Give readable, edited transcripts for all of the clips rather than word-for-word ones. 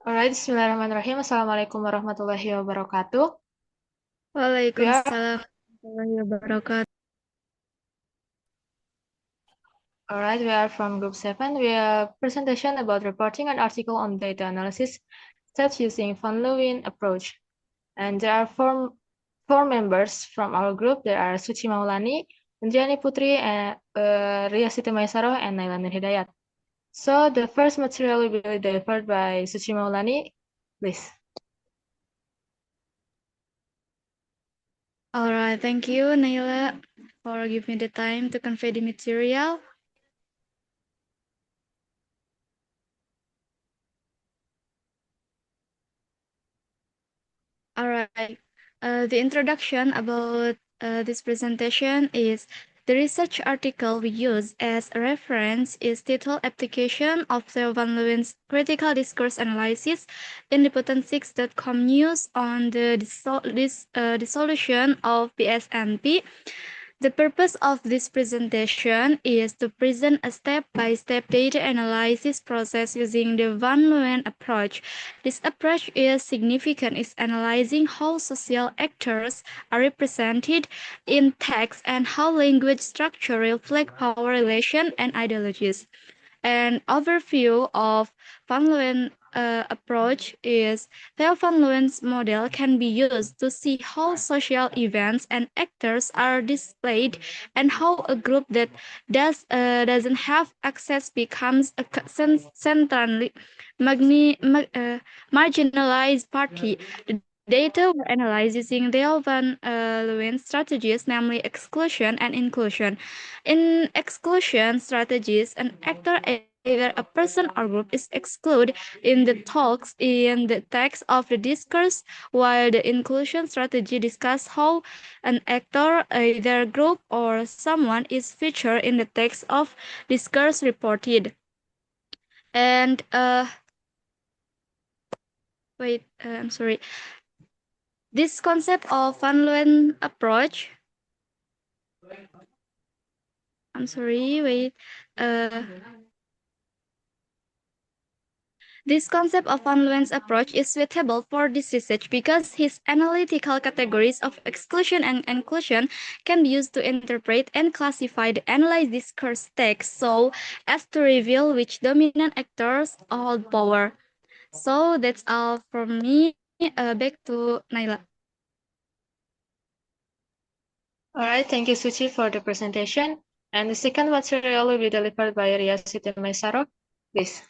Alright, Bismillahirrahmanirrahim. Assalamualaikum warahmatullahi wabarakatuh. We are Waalaikumsalam warahmatullahi wabarakatuh. alright. We are from Group 7. We are presentation about reporting an article on data analysis steps using Van Leeuwen approach. And there are four members from our group. There are Suci Maulani, Indriani Putri, and Ria Siti Maisaro, and Naila Nur Hidayat. So the first material will be delivered by Suci Maulani. Please. All right, thank you, Naila, for giving me the time to convey the material. All right. The introduction about this presentation is the research article we use as a reference is titled Application of Theo van Leeuwen's Critical Discourse Analysis in Independent6.com News on the dissolution of BSNP. The purpose of this presentation is to present a step-by-step data analysis process using the Van Leeuwen approach. This approach is significant in analyzing how social actors are represented in text and how language structure reflect power relations and ideologies. An overview of Van Leeuwen approach is Theo van Leeuwen's model can be used to see how social events and actors are displayed and how a group that doesn't have access becomes a centrally marginalized party. The data were analyzed using Theo van Leeuwen's strategies, namely exclusion and inclusion. In exclusion strategies, an actor, either a person or group, is excluded in the talks in the text of the discourse, while the inclusion strategy discusses how an actor, either group or someone, is featured in the text of discourse reported. And I'm sorry. This concept of Van Leeuwen approach. I'm sorry. This concept of Van Leeuwen's approach is suitable for this research because his analytical categories of exclusion and inclusion can be used to interpret and classify the analyzed discourse text so as to reveal which dominant actors hold power. So that's all from me. Back to Naila. Alright, thank you, Suci, for the presentation. And the second material will be delivered by Ria Siti Maisaro. Please.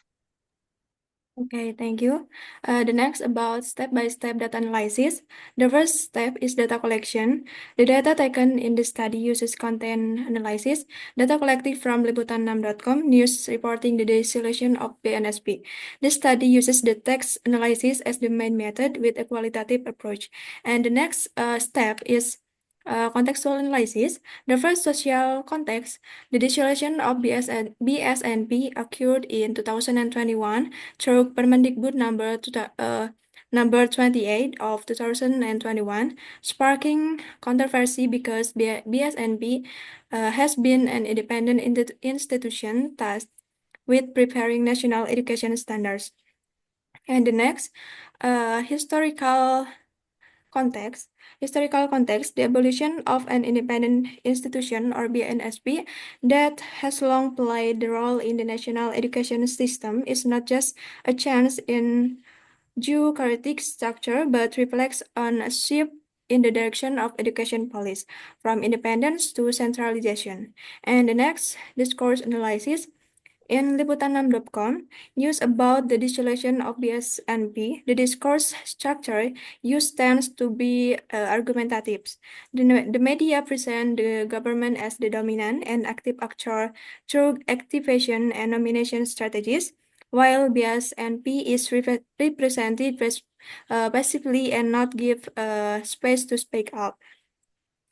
Okay, thank you. The next about step-by-step data analysis. The first step is data collection. The data taken in the study uses content analysis, data collected from liputan6.com news reporting the dissolution of BNSP. This study uses the text analysis as the main method with a qualitative approach. And the next step is contextual analysis. The first social context, the dissolution of BSNP occurred in 2021 through Permendikbud number 28 of 2021, sparking controversy because BSNP has been an independent institution tasked with preparing national education standards. And the next, historical context, the abolition of an independent institution or BNSP that has long played the role in the national education system is not just a change in bureaucratic structure, but reflects on a shift in the direction of education policy from independence to centralization. And the next, discourse analysis. In Liputan6.com, news about the dissolution of BSNP, the discourse structure used tends to be argumentative. The media present the government as the dominant and active actor through activation and nomination strategies, while BSNP is represented passively and not give space to speak up,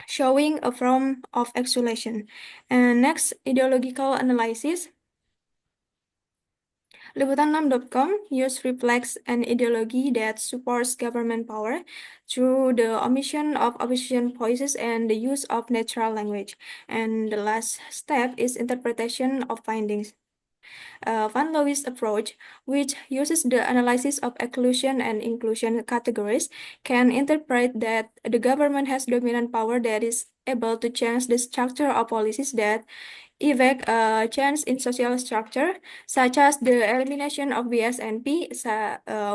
showing a form of isolation. And next, ideological analysis. Liputan6.com reflects an ideology that supports government power through the omission of opposition voices and the use of natural language. And the last step is interpretation of findings. Van Lois approach, which uses the analysis of exclusion and inclusion categories, can interpret that the government has dominant power that is able to change the structure of policies that effect a change in social structure, such as the elimination of BSNP,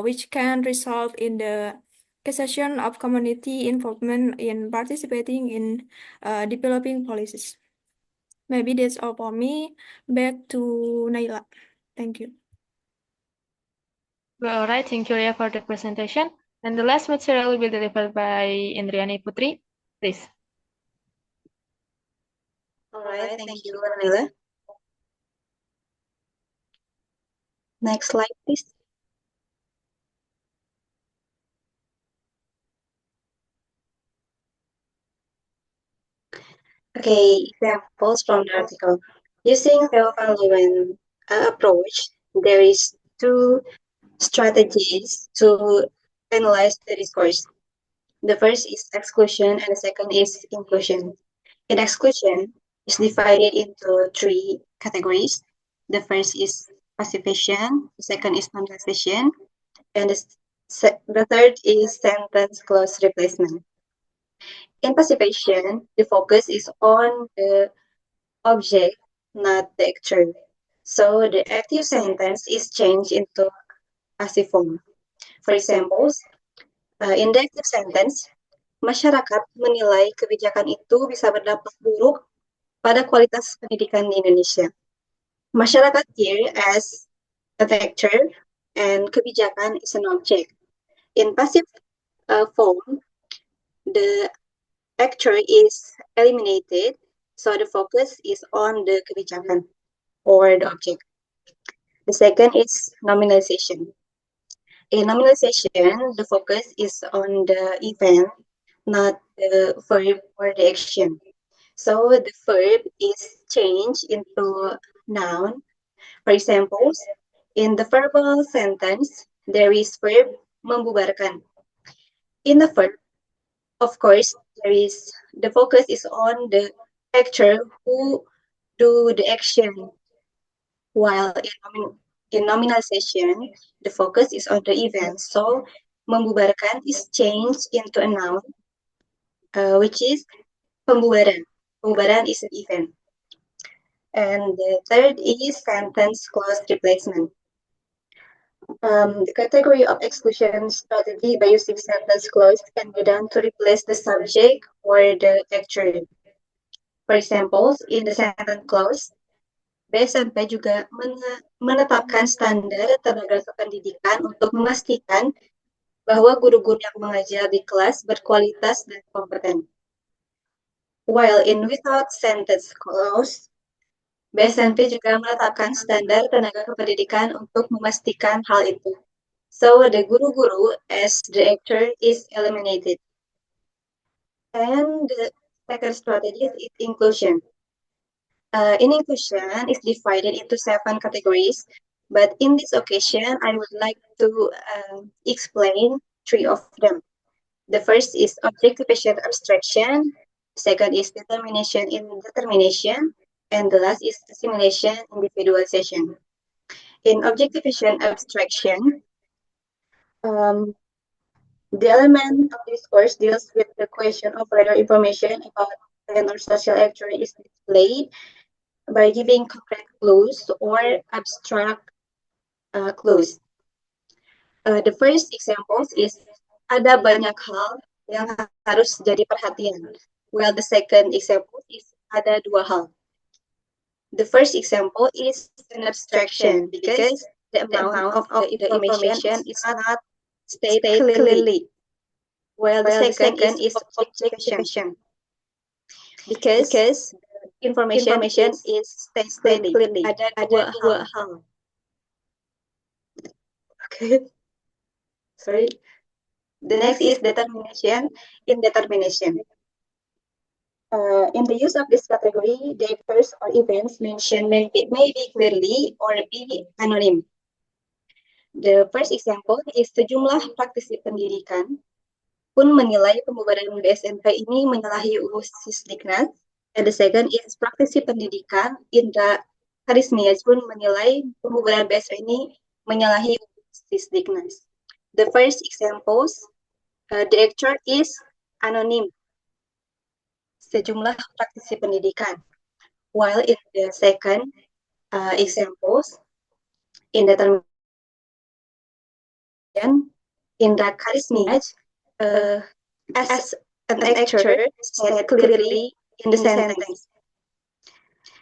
which can result in the cessation of community involvement in participating in developing policies. Maybe that's all for me. Back to Naila. Thank you. Well, all right, thank you, Ria, for the presentation. And the last material will be delivered by Indriani Putri. Please. All right, thank you, Naila. Next slide, please. Okay, examples from the article. Using the Van Leeuwen approach, there is two strategies to analyze the discourse. The first is exclusion and the second is inclusion. In exclusion, is divided into three categories. The first is passivation, the second is normalization, and the third is sentence clause replacement. In passivation, the focus is on the object, not the actor. So the active sentence is changed into passive form. For example, in the active sentence, masyarakat menilai kebijakan itu bisa berdampak buruk pada kualitas pendidikan di Indonesia. Masyarakat here as a vector and kebijakan is an object. In passive form, the actor is eliminated, so the focus is on the kebijakan or the object. The second is nominalization. In nominalization, the focus is on the event, not the verb or the action. So the verb is changed into noun. For example, in the verbal sentence, there is verb membubarkan. In the verb, of course, the focus is on the actor who do the action, while in nominalization, the focus is on the event. So membubarkan is changed into a noun, which is pembubaran. Pembubaran is an event. And the third is sentence clause replacement. The category of exclusion strategy by using sentence clause can be done to replace the subject or the actor. For example, in the sentence clause, BSMP juga menetapkan standar tenaga kependidikan untuk memastikan bahwa guru-guru yang mengajar di kelas berkualitas dan kompeten. While in without sentence clause, BSMP juga menetapkan standar tenaga kependidikan untuk memastikan hal itu. So the guru-guru as the actor is eliminated. And the second strategy is inclusion. In inclusion is divided into 7 categories, but in this occasion, I would like to explain 3 of them. The first is objectification abstraction, second is determination in determination, and the last is assimilation individualization. In objectification abstraction, the element of this course deals with the question of whether information about an or social actor is displayed by giving concrete clues or abstract clues. The first example is ada banyak hal yang harus jadi perhatian, while the second example is ada dua hal. The first example is an abstraction because the amount of the information is not stated clearly, while the second is objectification because information is stated clearly. Ada dua hal. Okay. Sorry. The next is determination in determination. In the use of this category, the actors or events mentioned may be clearly or be anonym. The first example is sejumlah praktisi pendidikan pun menilai pembubaran BSMP ini menyalahi UU Sisdiknas. And the second is praktisi pendidikan indra Karismiaj pun menilai penggunaan bahasa ini menyalahi Sisdiknas. The first examples, the actor is anonym. Sejumlah praktisi pendidikan. While in the second examples, in the term Indra Karismiaj as an actor said clearly in the sentence.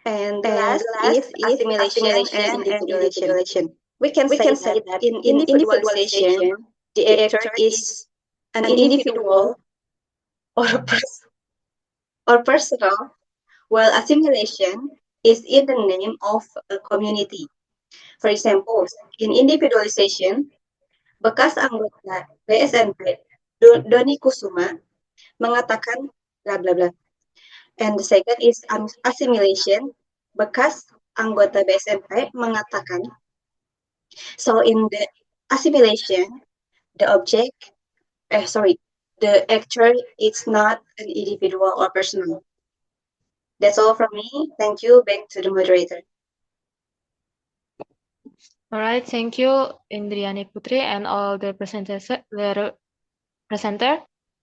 And the last is assimilation and individualization. We can say that in individualization, the actor is an individual or personal, while assimilation is in the name of a community. For example, in individualization, bekas anggota BSNP Doni Kusuma mengatakan bla bla bla. And the second is assimilation. Bekas anggota BSNP mengatakan. So in the assimilation, the actor is not an individual or personal. That's all from me. Thank you. Back to the moderator. All right, thank you, Indriani Putri, and all the presenter.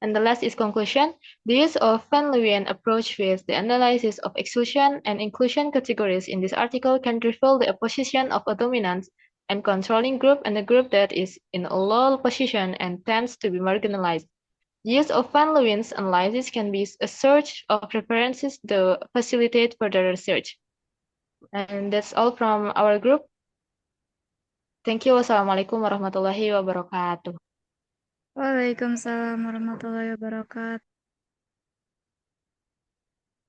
And the last is conclusion. The use of Van Leeuwen approach with the analysis of exclusion and inclusion categories in this article can reveal the opposition of a dominant and controlling group and a group that is in a low position and tends to be marginalized. The use of Van Leeuwen's analysis can be a search of references to facilitate further research. And that's all from our group. Thank you. Wassalamualaikum warahmatullahi wabarakatuh. Waalaikumsalam warahmatullahi wabarakatuh.